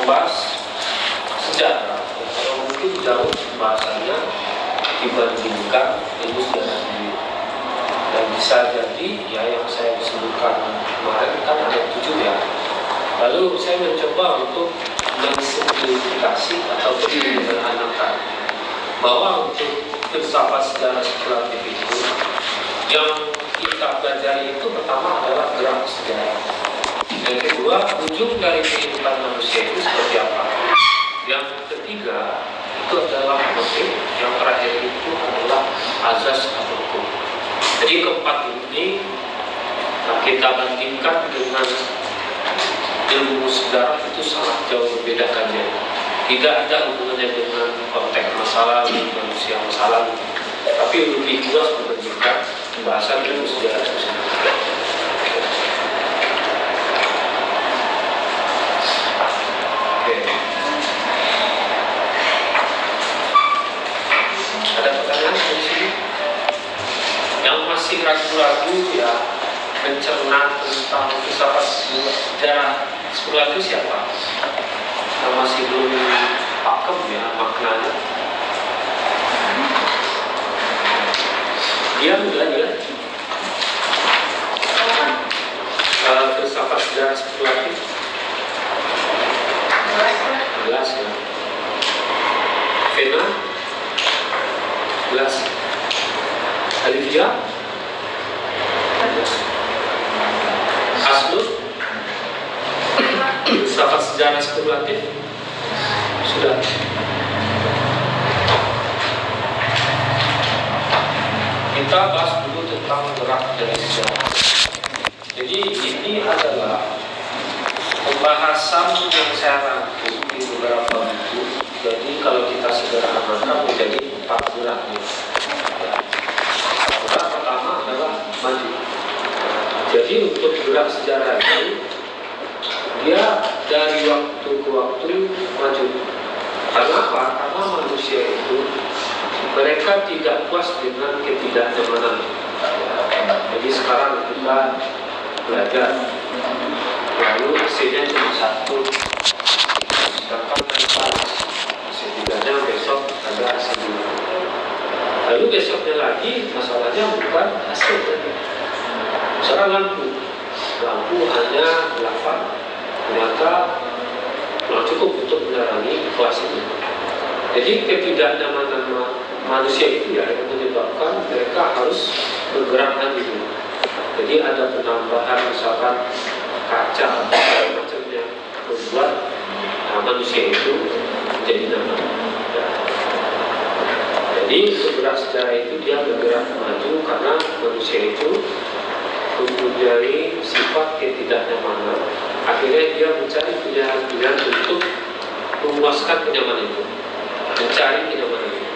membahas sejarah, kalau mungkin jauh pembahasannya dibandingkan ilmu sejarah sendiri. Dan bisa jadi ya yang saya sebutkan kemarin kan ada 7 ya. Lalu saya mencoba untuk mensimplifikasi atau menyederhanakan bahwa untuk filsafat sejarah spekulatif itu yang kita pelajari itu pertama adalah gerak sejarah. Yang kedua, ujung dari kehidupan manusia itu seperti apa. Yang ketiga, itu adalah motif. Yang terakhir itu adalah azas atau hukum. Jadi keempat ini kita bandingkan dengan ilmu sejarah itu sangat jauh berbeda kajian. Tidak ada hubungannya dengan konteks masalah manusia masalah, tapi lebih luas membandingkan pembahasan ilmu sejarah itu sendiri. Ada pertanyaan di sini? Yang masih ragu-ragu ya mencerna tentang filsafat sejarah spekulatif siapa? Yang masih belum pakem ya maknanya. Dia belajar filsafat sejarah spekulatif. Jelas ya. Vena jelas. Alivia Asnur filsafat sejarah spekulatif sudah. Kita bahas dulu tentang gerak dari sejarah. Jadi ini adalah pembahasan yang saya rangkum di beberapa buku. Jadi kalau kita sederhanakan menjadi 4 gerak. Gerak pertama adalah maju. Jadi untuk gerak sejarah itu dia dari waktu ke waktu maju. Karena apa? Karena manusia itu mereka tidak puas dengan ketidaknyamanan. Jadi sekarang kita belajar, lalu hasilnya cuma 1, sedangkan kita setidaknya besok ada hasil 2. Lalu besoknya lagi masalahnya bukan hasil tadi. Misalnya lampu hanya 8. Ternyata cukup untuk menerangi kelas itu. Jadi ketidaknyamanan manusia itu ya yang menyebabkan mereka harus bergerak lagi dulu. Jadi ada penambahan misalkan kaca atau macamnya membuat manusia itu menjadi nyaman. Jadi bergerak sejarah itu dia bergerak maju karena manusia itu mempunyai sifat ketidaknyamanan. Akhirnya dia mencari pilihan-pilihan untuk memuaskan kenyamanan itu, mencari kenyamanan itu.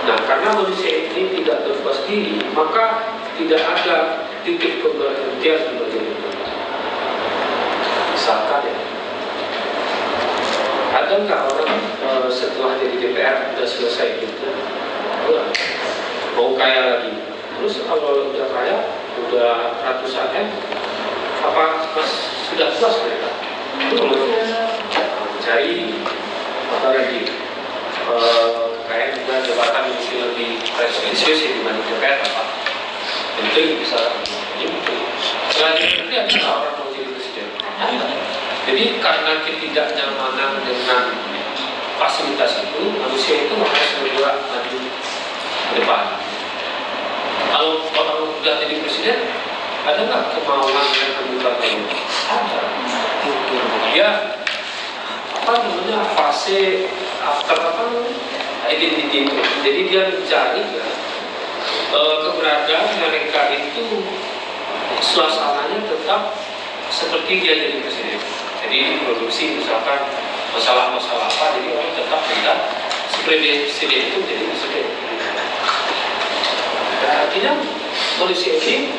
Nah, karena manusia ini tidak berpuas diri, maka tidak ada titik pemberhentian di bagian itu. Misalkan ya, ada nggak orang setelah jadi DPR sudah selesai hidupnya, mau kaya lagi? Terus kalau udah kaya, udah ratusan apa mas sudah puas mereka? Mencari apa lagi? Kayak juga jabatan mungkin lebih prestisius ya dibanding DPR apa? Menteri bisa jadi menteri. Selanjutnya nanti ada orang mau jadi presiden. Jadi karena ketidaknyamanan dengan fasilitas itu, manusia itu harus bergerak maju ke depan. Kalau orang sudah jadi presiden, ada nggak kemauan dan kebutuhan? Ada. Ya, apa namanya fase after apa identity itu. Jadi dia mencari ya, keberadaan mereka itu suasananya tetap seperti dia jadi presiden. Jadi diproduksi misalkan masalah-masalah apa, jadi orang tetap tidak seperti presiden itu jadi presiden. Artinya manusia ini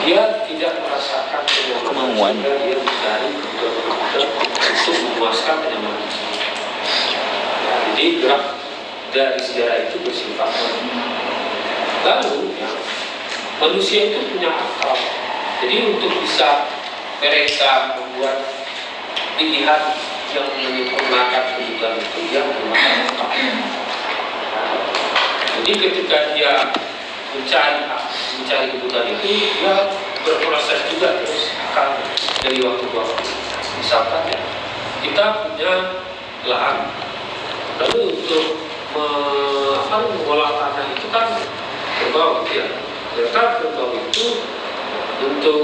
dia tidak merasakan kenyamanan sehingga dia mencari kebutuhan untuk memuaskan kenyamanan. Jadi gerak dari sejarah itu bersifat lalu ya, manusia itu punya akal. Jadi untuk bisa mereka membuat pilihan yang menyempurnakan kebutuhan itu yang menggunakan. Jadi ketika dia mencari kebutuhan itu, dia berproses juga terus akan dari waktu ke waktu. Misalkan ya, kita punya lahan, lalu untuk mengolah tanah itu kan kerbau ya. Ternyata kerbau itu untuk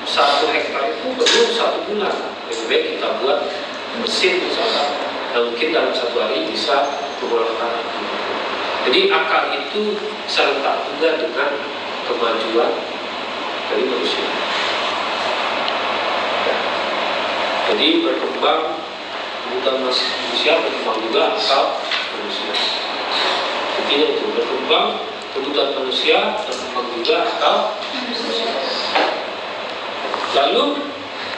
1 hektar itu perlu 1 bulan. Lebih baik kita buat mesin misalkan, dan mungkin dalam 1 hari bisa mengolah tanah. Jadi akal itu serentak juga dengan kemajuan dari manusia. Jadi berkembang kebutuhan manusia, berkembang juga akal manusia. Intinya itu, berkembang kebutuhan manusia, berkembang juga akal manusia. Lalu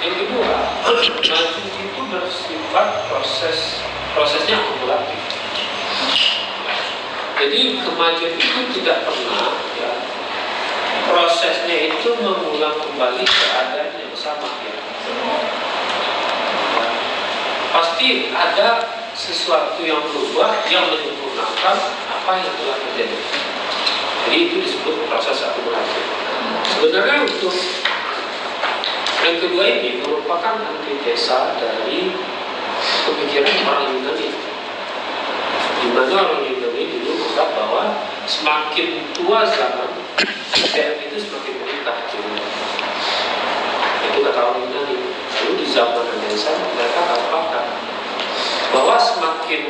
yang kedua, maju itu bersifat prosesnya akumulatif. Jadi kemajuan itu tidak pernah ya, prosesnya itu mengulang kembali keadaan yang sama ya. Pasti ada sesuatu yang berubah yang menyempurnakan apa yang telah terjadi. Jadi itu disebut proses akumulatif. Sebenarnya untuk yang kedua ini merupakan antitesa dari pemikiran orang Yunani, di mana orang Yunani dulu menganggap bahwa semakin tua zaman, PM itu semakin meningkat. Itu kata orang Yunani. Lalu di zaman Renaissance mereka katakan bahwa semakin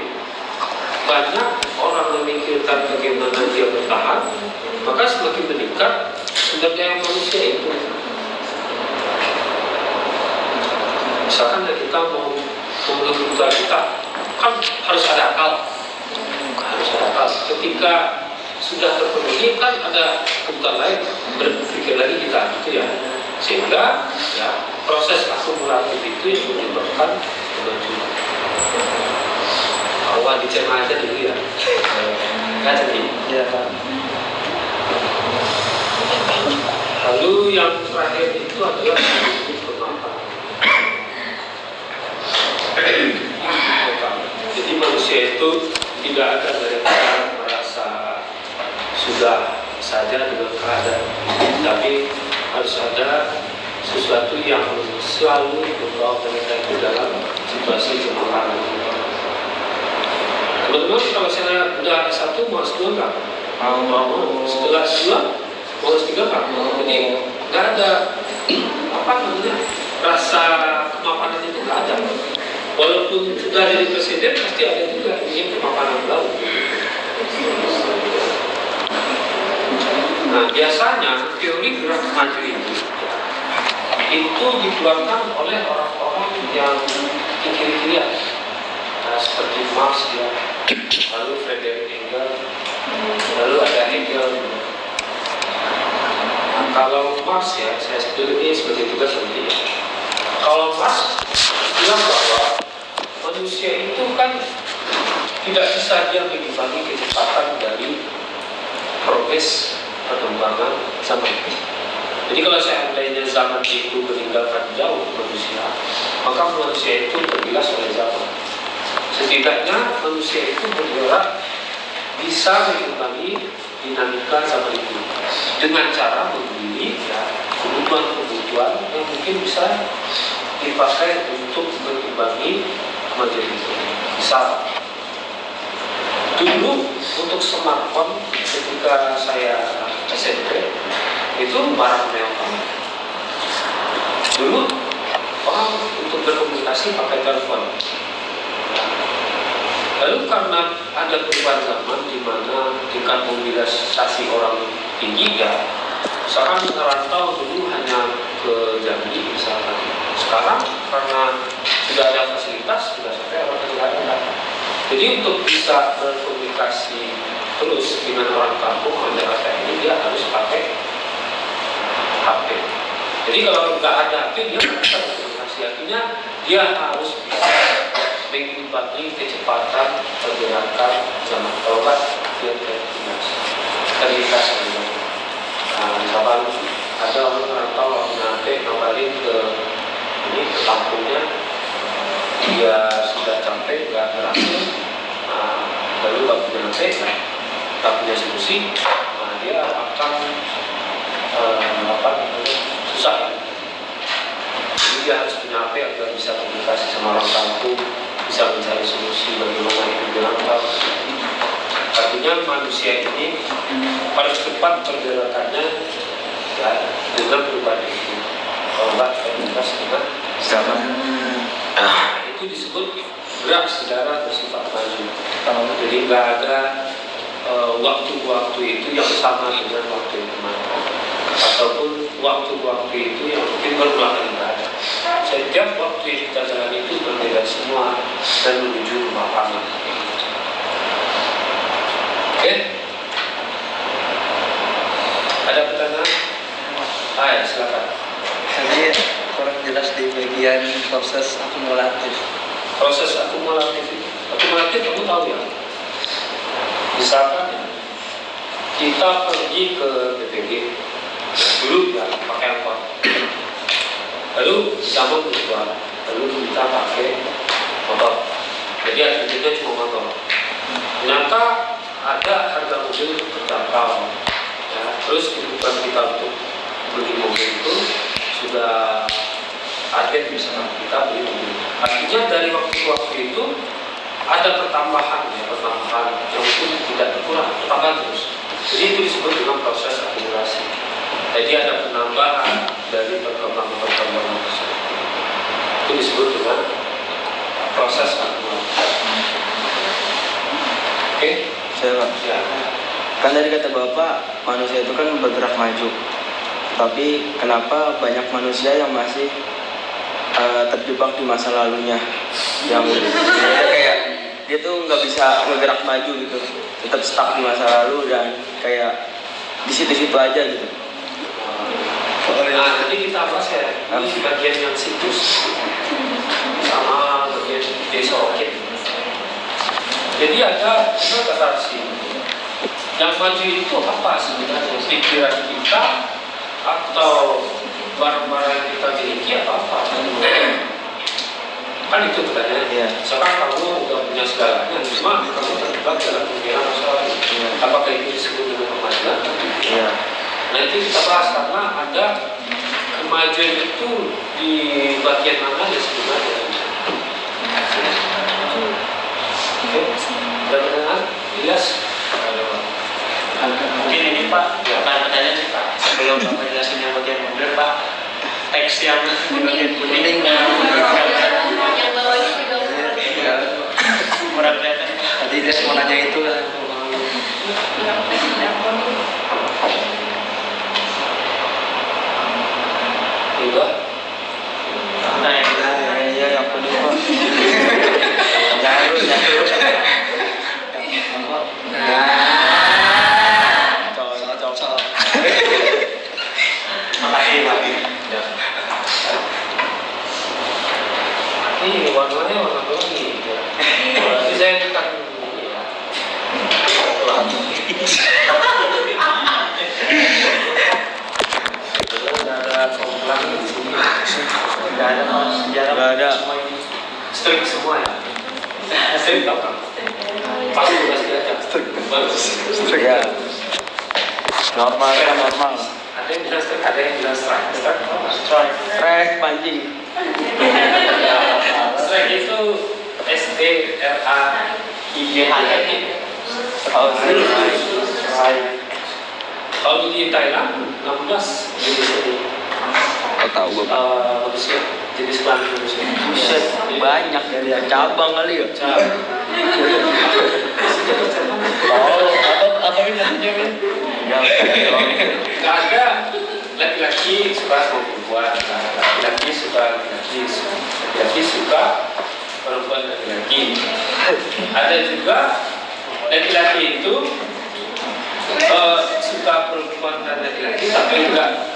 banyak orang memikirkan bagaimana dia bertahan, maka semakin meningkat sumber daya manusia itu. Misalkan kita mau memenuhi kebutuhan kita, kan harus ada akal. Ketika sudah terpenuhi kan ada kebutuhan lain, berpikir lagi kita gitu ya. Sehingga ya proses akumulatif itu yang menyebabkan kemajuan. Awal dicerna aja dulu ya. Kan jadi. Ya kan. Lalu yang terakhir itu adalah kemapanan. Jadi manusia itu tidak ada daripada merasa sudah saja dengan keadaan, tapi harus ada sesuatu yang selalu membawa mereka itu dalam situasi kemapanan. Teman-teman, kalau saya udah S1 mau S2 nggak? Mau. Setelah S2 mau S3 nggak? Jadi nggak ada rasa kemapanan itu nggak ada. Walaupun sudah jadi presiden pasti ada juga ingin kemapanan baru. Nah, biasanya teori gerak maju itu dikeluarkan oleh orang-orang yang kiri-kirian, seperti Marx ya, lalu Friedrich Engels, lalu ada Hegel. Nah, kalau Marx ya, saya sebut ini sebagai tugas penting. Kalau Marx bilang bahwa manusia itu kan tidak bisa dia mengimbangi kecepatan dari progres perkembangan zaman itu. Jadi kalau seandainya zaman itu meninggalkan jauh manusia, maka manusia itu terbilas oleh zaman. Setidaknya manusia itu bergerak bisa mengimbangi dinamika zaman itu dengan cara memilih ya, kebutuhan-kebutuhan yang mungkin bisa dipakai untuk mengimbangi kemajuan itu. Misal, dulu untuk smartphone ketika saya SMP itu barang mewah. Dulu orang untuk berkomunikasi pakai telepon. Lalu karena ada perubahan zaman di mana tingkat mobilisasi orang tinggi ya, misalkan merantau dulu hanya ke Jambi misalkan. Sekarang karena sudah ada fasilitas, sudah sampai orang ke daerah. Jadi untuk bisa berkomunikasi terus dengan orang kampung, orang Jakarta ini dia harus pakai HP. Jadi kalau nggak ada HP dia nggak bisa berkomunikasi. Artinya dia harus bisa mengimbangi kecepatan pergerakan zaman kalau dia terlintas. Nah, misalkan ada orang tahu ngapain ke kampungnya, musik, nah dia akan susah ya. Jadi dia harus punya HP agar bisa komunikasi sama orang kampung, bisa mencari solusi bagaimana itu dirangkap. Artinya manusia ini harus cepat pergerakannya ya, dengan perubahan itu. Kalau nggak komunikasi dengan zaman. Itu disebut gerak sejarah bersifat maju. Jadi nggak ada waktu-waktu itu yang sama dengan waktu yang kemarin, ataupun waktu-waktu itu yang mungkin berulang kali nggak ada. Setiap waktu yang kita jalani itu berbeda semua dan menuju rumah paman. Oke? Ada pertanyaan? Ya, silakan. Tadi kurang jelas di bagian proses akumulatif. Proses akumulatif kamu tahu ya? Misalkan kita pergi ke BPG dulu ya pakai angkot, lalu disambung kebutuhan, lalu kita pakai motor. Jadi akhirnya cuma motor. Ternyata ada harga mobil terjangkau. Ya, terus kebutuhan kita untuk beli mobil itu sudah target misalkan kita beli mobil. Artinya dari waktu ke waktu itu ada pertambahan yang mungkin tidak berkurang, bertambah terus. Jadi itu disebut dengan proses akumulasi. Jadi ada penambahan dari perkembangan tersebut. Itu disebut dengan proses akumulasi. Oke? Ya. Kan tadi kata Bapak, manusia itu kan bergerak maju. Tapi kenapa banyak manusia yang masih terjebak di masa lalunya, yang kayak dia tuh nggak bisa bergerak maju gitu, tetap stuck di masa lalu dan kayak di situ-situ aja gitu. Nah, nanti kita bahas ya, ini bagian yang situs sama bagian desoket. Jadi ada kata yang maju itu apa sebenarnya? Pikiran kita atau barang-barang yang kita miliki apa? Kan itu pertanyaannya. Yeah. Sekarang kamu udah punya segalanya, cuma kamu terjebak dalam pikiran masalah itu. Apakah itu disebut dengan kemajuan? Yeah. Nanti kita bahas karena ada kemajuan itu di bagian mana ya sebenarnya. Oke, ada pertanyaan? Ilyas? Mungkin ini Pak, pertanyaan sih Pak. Sebelum Bapak jelasin yang bagian mobil Pak, teks yang di bagian kuning yang bawahnya juga kurang kelihatan. Tadi dia mau nanya itu lah. Juga? Nah, yang Iya, yang kedua Pak. Jangan. Cocok. makasih Pak. Ini warnanya warna pelangi. Berarti saya tekan ini ya. Ada komplang di sini. Tidak ada Pak, sejarah. Nggak ada. Strik semua ya. Strik tahu kan? Pasti pasti aja. Bagus. Ya. Normal kan normal. Ada yang bilang strik, ada yang bilang strike. Strike apa? Strike pancing. Strike itu STRAIG. Oh, Kalau di Thailand 16 jenis ini. oh, tahu gue Pak. Manusia jenis kelamin manusia. Buset, banyak dari cabang kali ya. Apa ini maksudnya Min? Nggak ada laki-laki suka sama perempuan, laki-laki suka laki-laki suka perempuan laki-laki. Ada juga laki-laki itu suka perempuan dan laki-laki tapi enggak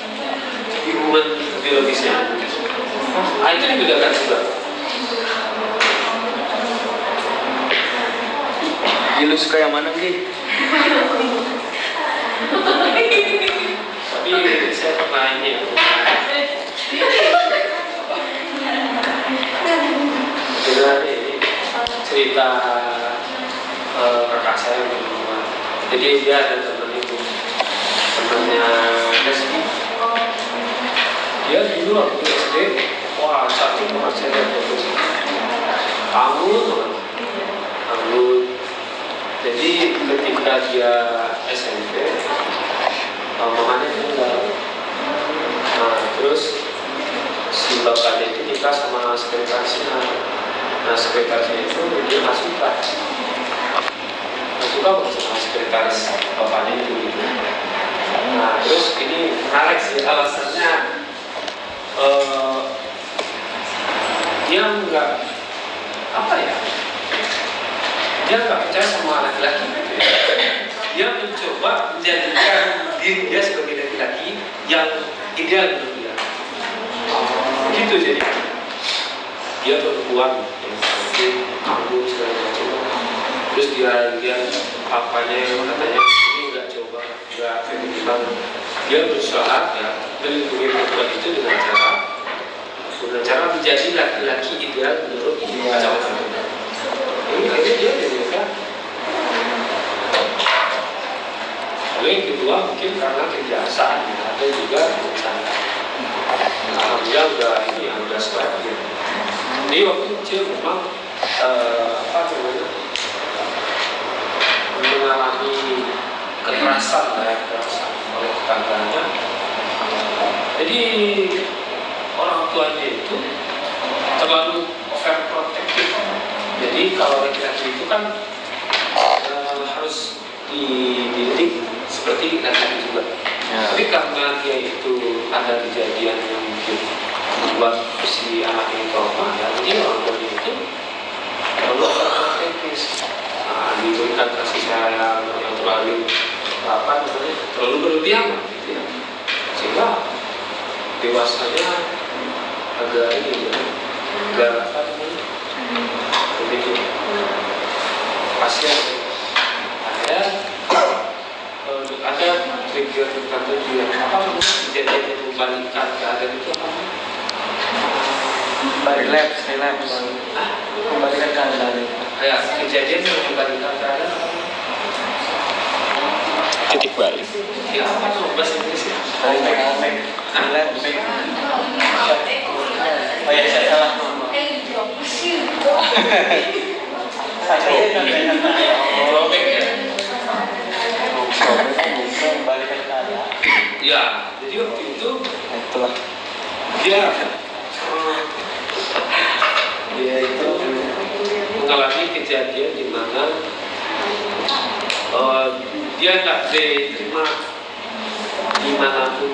hubungan biologisnya. Itu dibedakan juga. Lu suka yang mana Gi? Tapi saya pernah ini dengar ini cerita kakak saya yang berdua. Jadi dia ada teman temannya Leslie. Dia dulu waktu SD, wah cantik banget saya lihat foto. Anggun. Jadi ketika dia SMP, mamanya meninggal. Nah terus si bapaknya itu nikah sama sekretarisnya. Nah sekretarisnya itu dia nggak suka banget sama sekretaris bapaknya itu gitu. Nah terus ini menarik sih alasannya, dia nggak dia nggak percaya sama laki-laki gitu ya. Dia mencoba menjadikan diri dia sebagai laki-laki yang ideal menurut dia. Gitu jadi dia perempuan yang cantik, anggun segala macam. Terus dia apanya yang katanya ini nggak feminin banget. Dia berusaha ya melindungi perempuan itu dengan cara menjadi laki-laki ideal menurut kacamata mereka. Ini akhirnya dia menikah. Lalu yang kedua mungkin karena kebiasaan, ada juga bencana. Alhamdulillah udah stabil. Jadi waktu kecil memang mengalami kekerasan oleh tetangganya. Jadi orang tuanya itu terlalu overprotective. Jadi kalau laki-laki itu kan harus dididik seperti laki-laki juga. Tapi karena dia itu ada kejadian yang mungkin membuat si anak ini trauma, ya, jadi orang tuanya itu terlalu overprotective. Diberikan kasih sayang yang terlalu terlalu berlebihan gitu ya. Sehingga dewasanya agak begitu pasien ada trigger tertentu yang kejadian yang membalikkan keadaan itu apa? relapse kembalikan keadaan. Ya, kejadian yang membalikkan keadaan apa? Titik balik. Ya apa tuh bahasa Inggris ya? Oh ya saya salah. Drawback ya? Kembalikan keadaan. Ya, jadi waktu itu Itulah. dia itu mengalami kejadian di mana dia nggak diterima dimanapun